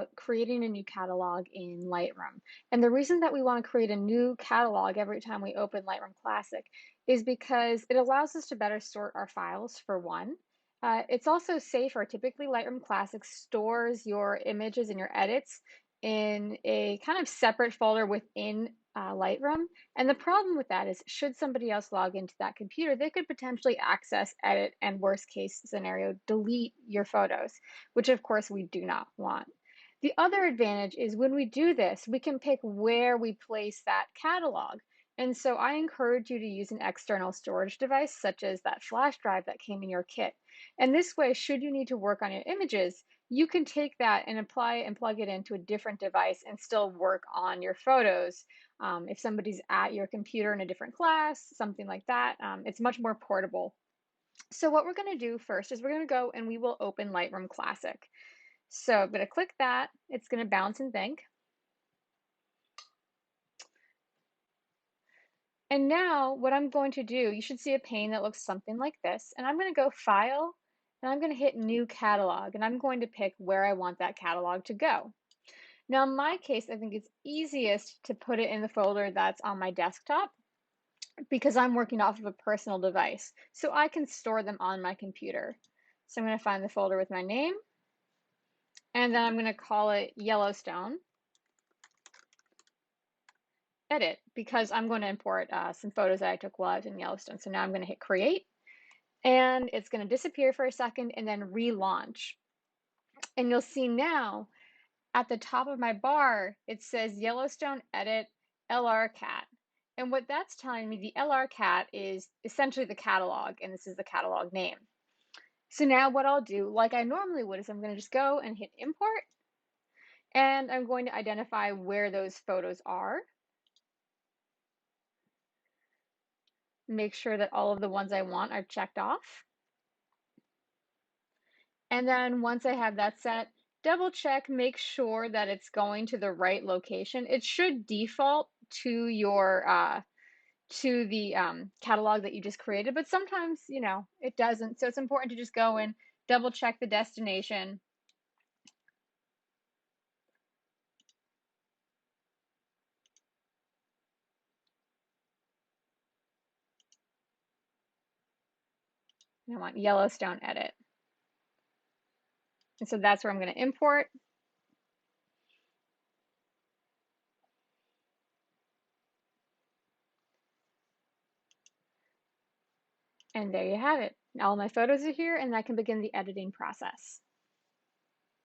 about creating a new catalog in Lightroom. And the reason that we want to create a new catalog every time we open Lightroom Classic is because it allows us to better sort our files, for one. It's also safer. Typically, Lightroom Classic stores your images and your edits in a kind of separate folder within Lightroom. And the problem with that is, should somebody else log into that computer, they could potentially access, edit, and worst case scenario, delete your photos, which of course we do not want. The other advantage is when we do this, we can pick where we place that catalog. And so I encourage you to use an external storage device, such as that flash drive that came in your kit. And this way, should you need to work on your images, you can take that and apply it and plug it into a different device and still work on your photos. If somebody's at your computer in a different class, something like that, it's much more portable. So what we're going to do first is we're going to go and we will open Lightroom Classic. So I'm going to click that. It's going to bounce and think. And now what I'm going to do, you should see a pane that looks something like this. And I'm going to go File, and I'm going to hit New Catalog, and I'm going to pick where I want that catalog to go. Now, in my case, I think it's easiest to put it in the folder that's on my desktop because I'm working off of a personal device. So I can store them on my computer. So I'm going to find the folder with my name, and then I'm going to call it Yellowstone Edit because I'm going to import some photos that I took while I was in Yellowstone. So now I'm going to hit Create, and it's going to disappear for a second and then relaunch. And you'll see now at the top of my bar, it says Yellowstone Edit LR-CAT. And what that's telling me, the LR-CAT is essentially the catalog, and this is the catalog name. So now what I'll do, like I normally would, is I'm going to just go and hit Import, and I'm going to identify where those photos are. Make sure that all of the ones I want are checked off. And then once I have that set, double check, make sure that it's going to the right location. It should default to your to the catalog that you just created, but sometimes, it doesn't. So it's important to just go and double check the destination. And I want Yellowstone Edit. And so that's where I'm going to import. And there you have it. All my photos are here, and I can begin the editing process.